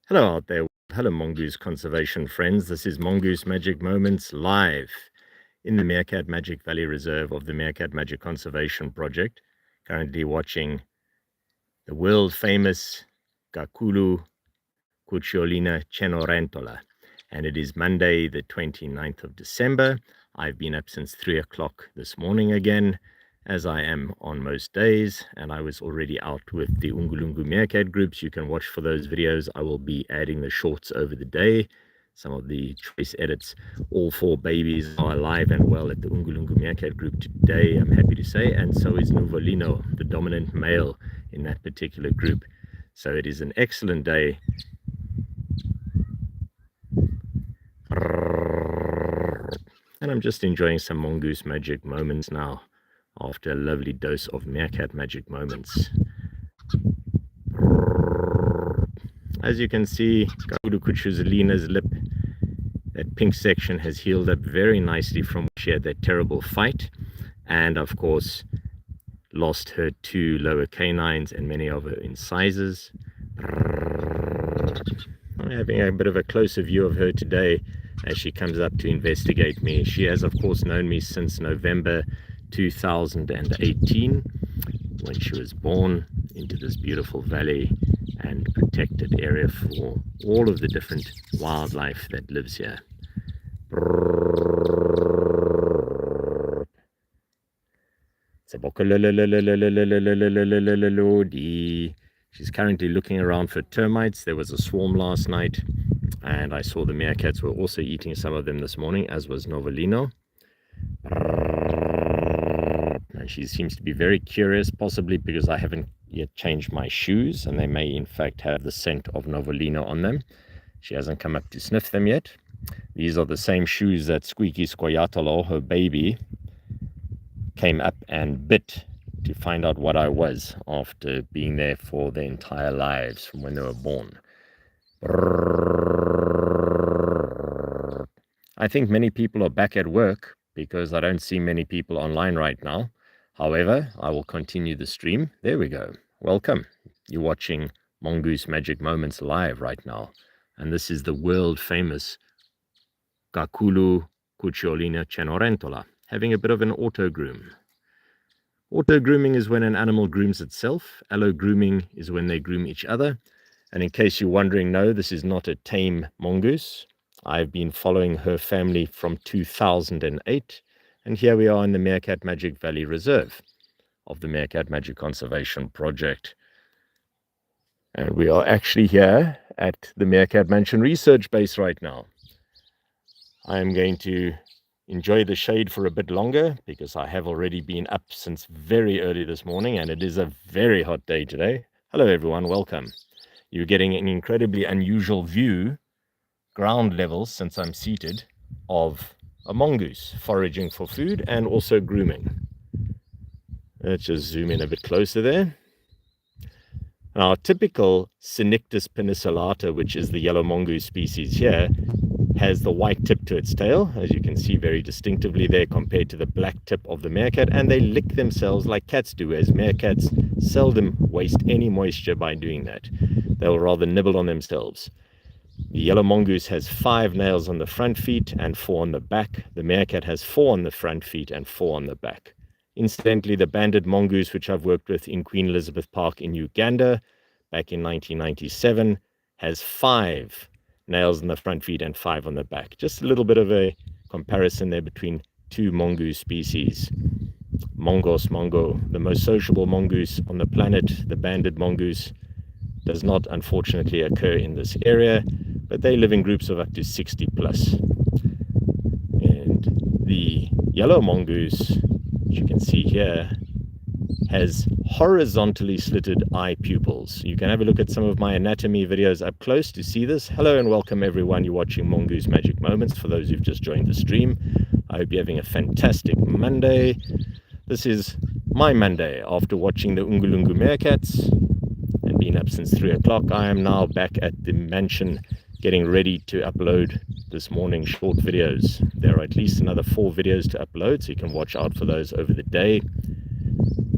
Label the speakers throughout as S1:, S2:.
S1: Hello out there. Hello Mongoose conservation friends. This is Mongoose Magic Moments live in the Meerkat Magic Valley Reserve of the Meerkat Magic Conservation Project. Currently watching the world famous Ghakhulu CUCCIOLINA, and it is Monday the 29th of December. I've been up since 3 o'clock this morning again, as I am on most days, and I was already out with the Ungulungu Meerkat groups. You can watch for those videos. I will be adding the shorts over the day, some of the choice edits. All 4 babies are alive and well at the Ungulungu Meerkat group today, I'm happy to say, and so is Novolino, the dominant male in that particular group. So it is an excellent day. And I'm just enjoying some Mongoose magic moments now, after a lovely dose of Meerkat magic moments. As you can see, Ghakhulu CUCCIOLINA's lip, that pink section, has healed up very nicely from when she had that terrible fight, and of course lost her 2 lower canines and many of her incisors. I'm having a bit of a closer view of her today as she comes up to investigate me. She has of course known me since November 2018, when she was born into this beautiful valley and protected area for all of the different wildlife that lives here. CENORENTOLA. She's currently looking around for termites. There was a swarm last night, and I saw the meerkats were also eating some of them this morning, as was Novolino. And she seems to be very curious, possibly because I haven't yet changed my shoes, and they may in fact have the scent of Novolino on them. She hasn't come up to sniff them yet. These are the same shoes that Squeaky Squayatolo, her baby, came up and bit to find out what I was after being there for their entire lives from when they were born. I think many people are back at work because I don't see many people online right now. However, I will continue the stream. There we go. Welcome. You're watching Mongoose Magic Moments live right now. And this is the world famous Ghakhulu CUCCIOLINA having a bit of an auto groom. Auto grooming is when an animal grooms itself. Allo grooming is when they groom each other. And in case you're wondering, no, this is not a tame mongoose. I've been following her family from 2008. And here we are in the Meerkat Magic Valley Reserve of the Meerkat Magic Conservation Project. And we are actually here at the Meerkatmanchen research base right now. I am going to enjoy the shade for a bit longer because I have already been up since very early this morning, and it is a very hot day today. Hello everyone, welcome. You're getting an incredibly unusual view, ground level, since I'm seated, of a mongoose foraging for food and also grooming. Let's just zoom in a bit closer there. Now, typical cynictispenicillata, which is the yellow mongoose species here, has the white tip to its tail, as you can see very distinctively there, compared to the black tip of the meerkat, and they lick themselves like cats do, as meerkats seldom waste any moisture by doing that. They'll rather nibble on themselves. The yellow mongoose has 5 nails on the front feet and 4 on the back. The meerkat has 4 on the front feet and 4 on the back. Incidentally, the banded mongoose, which I've worked with in Queen Elizabeth Park in Uganda back in 1997, has 5 nails in the front feet and 5 on the back. Just a little bit of a comparison there between 2 mongoose species. Mongo, the most sociable mongoose on the planet, the banded mongoose, does not unfortunately occur in this area, but they live in groups of up to 60 plus. And the yellow mongoose, which you can see here, has horizontally slitted eye pupils. You can have a look at some of my anatomy videos up close to see this. Hello and welcome everyone. You're watching Mongoose Magic Moments. For those who've just joined the stream, I hope you're having a fantastic Monday. This is my Monday after watching the Ungulungu Meerkats and being up since 3 o'clock. I am now back at the mansion getting ready to upload this morning short videos. There are at least another 4 videos to upload, so you can watch out for those over the day.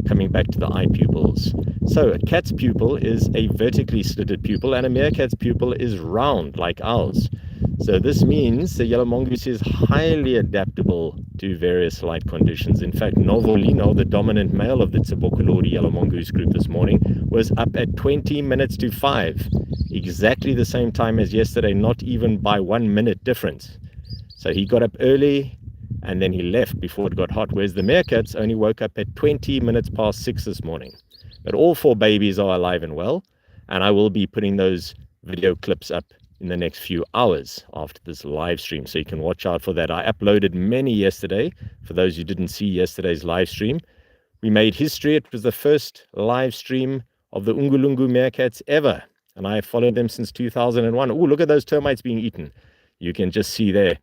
S1: Coming back to the eye pupils, So a cat's pupil is a vertically slitted pupil, and a meerkat's pupil is round like ours. So this means the yellow mongoose is highly adaptable to various light conditions. In fact, Novolino, the dominant male of the CENORENTOLA yellow mongoose group this morning, was up at 20 minutes to 5, exactly the same time as yesterday, not even by 1 minute difference. So he got up early and then he left before it got hot, whereas the meerkats only woke up at 20 minutes past 6 this morning. But all 4 babies are alive and well, and I will be putting those video clips up in the next few hours after this live stream, so you can watch out for that. I uploaded many yesterday. For those who didn't see yesterday's live stream, we made history. It was the first live stream of the Ungulungu meerkats ever, and I have followed them since 2001. Oh, look at those termites being eaten. You can just see there.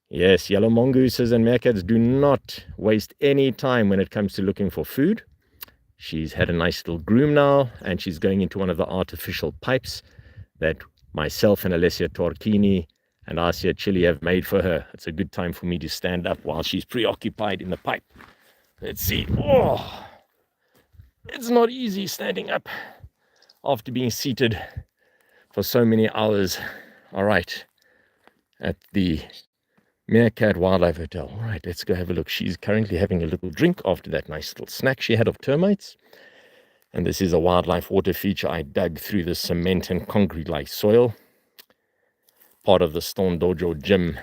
S1: Yes, yellow mongooses and meerkats do not waste any time when it comes to looking for food. She's had a nice little groom now, and she's going into one of the artificial pipes that myself and Alessia Torchini and Asia Chili have made for her. It's a good time for me to stand up while she's preoccupied in the pipe. Let's see. Oh, it's not easy standing up after being seated for so many hours. All right, at the Meerkat Wildlife Hotel. All right, let's go have a look. She's currently having a little drink after that nice little snack she had of termites. And this is a wildlife water feature I dug through the cement and concrete-like soil. Part of the Stone Dojo gym,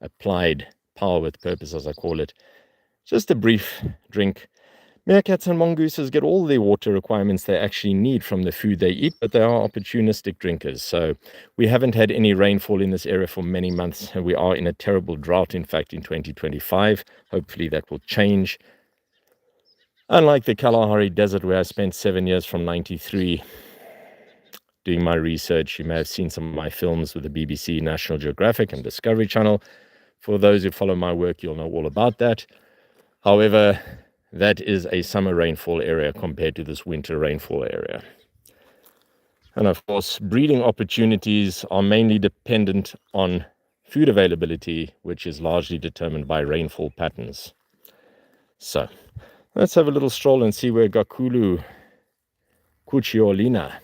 S1: applied power with purpose, as I call it. Just a brief drink. Meerkats and mongooses get all the water requirements they actually need from the food they eat, but they are opportunistic drinkers. So we haven't had any rainfall in this area for many months, and we are in a terrible drought, in fact, in 2025. Hopefully that will change. Unlike the Kalahari Desert, where I spent 7 years from 93 doing my research. You may have seen some of my films with the BBC, National Geographic and Discovery Channel. For those who follow my work, you'll know all about that. However, that is a summer rainfall area compared to this winter rainfall area. And of course, breeding opportunities are mainly dependent on food availability, which is largely determined by rainfall patterns. So let's have a little stroll and see where Ghakhulu, CUCCIOLINA,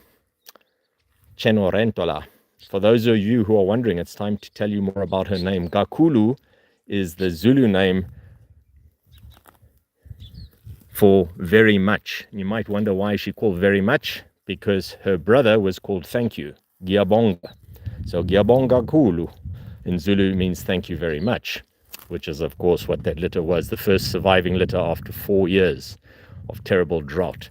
S1: CENORENTOLA. For those of you who are wondering, it's time to tell you more about her name. Ghakhulu is the Zulu name for very much. You might wonder why she called very much, because her brother was called thank you, Ngiyabonga. So Ngiyabonga Ghakhulu in Zulu means thank you very much, which is of course what that litter was, the first surviving litter after 4 years of terrible drought.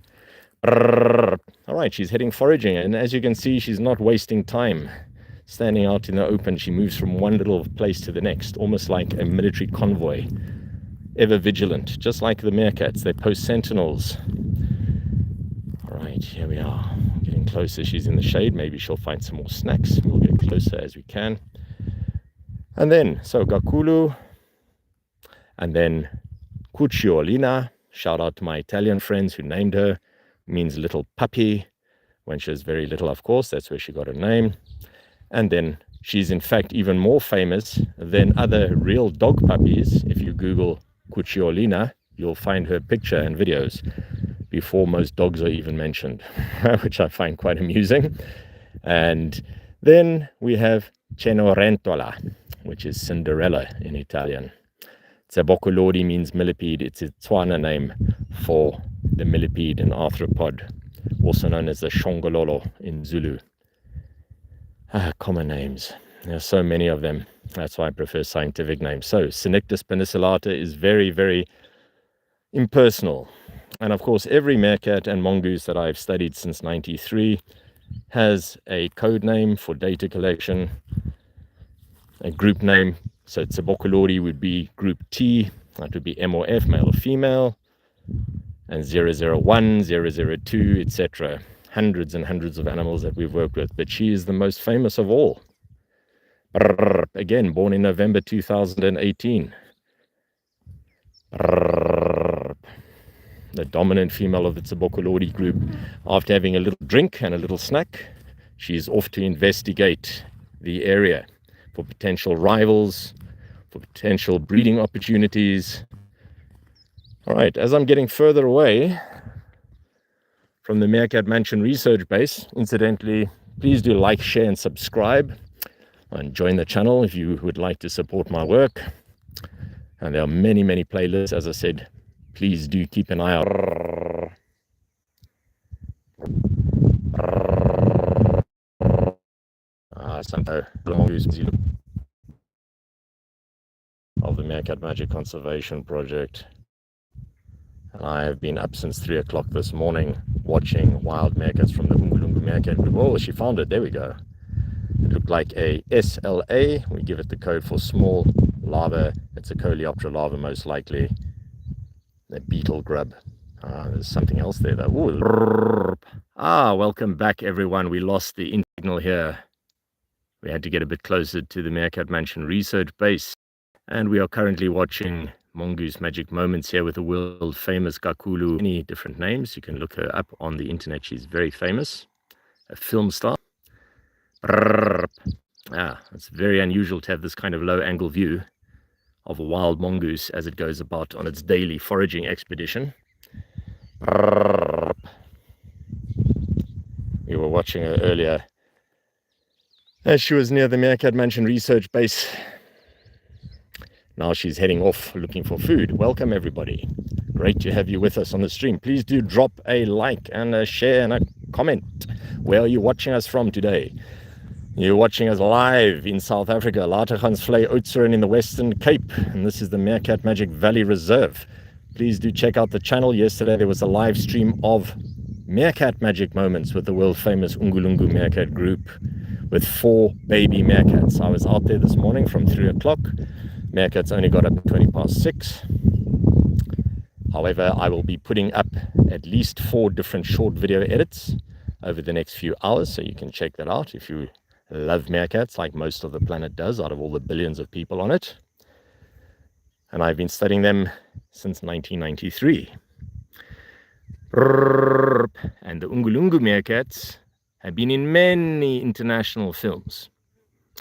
S1: All right, she's heading foraging, and as you can see, she's not wasting time standing out in the open. She moves from one little place to the next, almost like a military convoy, ever vigilant, just like the meerkats. They post sentinels. All right, here we are, getting closer. She's in the shade. Maybe she'll find some more snacks. We'll get closer as we can. And then, so Ghakhulu, and then CUCCIOLINA. Shout out to my Italian friends who named her. Means little puppy. When she was very little, of course, that's where she got her name. And then she's in fact even more famous than other real dog puppies. If you Google CUCCIOLINA, you'll find her picture and videos before most dogs are even mentioned, which I find quite amusing. And then we have CENORENTOLA, which is Cinderella in Italian. TSEBOKOLODI means millipede. It's a Tswana name for the millipede and arthropod, also known as the shongololo in Zulu. Common names. There are so many of them. That's why I prefer scientific names. So cynictispenicillata is very, very impersonal. And of course, every meerkat and mongoose that I've studied since 93 has a code name for data collection, a group name. So TSEBOKOLODI would be group T, that would be M or F, male or female, and 001, 002, etc. Hundreds and hundreds of animals that we've worked with, but she is the most famous of all. Again, born in November 2018. The dominant female of the TSEBOKOLODI group. After having a little drink and a little snack, she's off to investigate the area for potential rivals, for potential breeding opportunities. All right, as I'm getting further away, from the Meerkat Mansion research base. Incidentally, please do like, share, and subscribe, and join the channel if you would like to support my work. And there are many, many playlists. As I said, please do keep an eye out. Of the Meerkat Magic Conservation Project. And I have been up since 3 o'clock this morning watching wild meerkats from the Mungo Meerkat group. Oh, she found it. There we go. It looked like a SLA. We give it the code for small larva. It's a Coleoptera larva, most likely. A beetle grub. There's something else there though. Ooh. Welcome back everyone. We lost the signal here. We had to get a bit closer to the Meerkat Mansion research base. And we are currently watching Mongoose Magic Moments here with the world famous Ghakhulu. Many different names. You can look her up on the internet. She's very famous. A film star. It's very unusual to have this kind of low angle view of a wild mongoose as it goes about on its daily foraging expedition. We were watching her earlier as she was near the Meerkat Mansion research base. Now she's heading off looking for food. Welcome everybody. Great to have you with us on the stream. Please do drop a like and a share and a comment. Where are you watching us from today? You're watching us live in South Africa, Latergansvlei Oudtshoorn in the Western Cape. And this is the Meerkat Magic Valley Reserve. Please do check out the channel. Yesterday there was a live stream of Meerkat Magic Moments with the world famous Ungulungu Meerkat group with 4 baby meerkats. I was out there this morning from 3 o'clock. Meerkats only got up at 6:20. However, I will be putting up at least 4 different short video edits over the next few hours, so you can check that out if you love meerkats like most of the planet does out of all the billions of people on it. And I've been studying them since 1993. And the Ungulungu meerkats have been in many international films.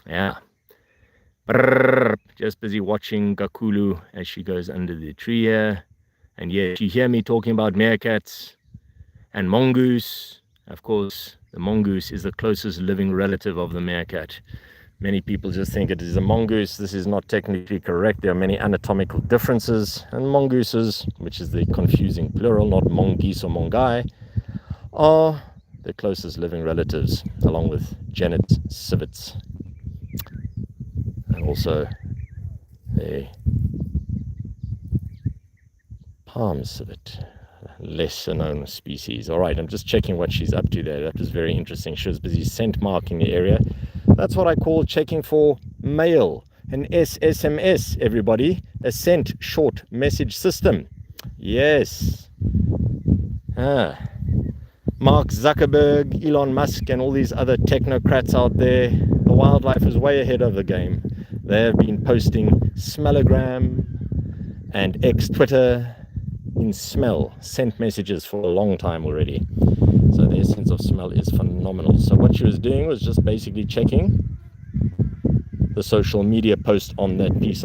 S1: Yeah. Just busy watching Ghakhulu as she goes under the tree here. And yeah, you hear me talking about meerkats and mongoose. Of course, the mongoose is the closest living relative of the meerkat. Many people just think it is a mongoose. This is not technically correct. There are many anatomical differences. And mongooses, which is the confusing plural, not mongoose or mongai, are the closest living relatives, along with genets, civets, and also a palm civet, lesser known species. All right, I'm just checking what she's up to there. That was very interesting. She was busy scent marking the area. That's what I call checking for mail, an SSMS, everybody, a sent short message system. Yes. Mark Zuckerberg, Elon Musk, and all these other technocrats out there, the wildlife is way ahead of the game. They have been posting smellogram and X-Twitter in smell, sent messages for a long time already. So their sense of smell is phenomenal. So what she was doing was just basically checking the social media post on that piece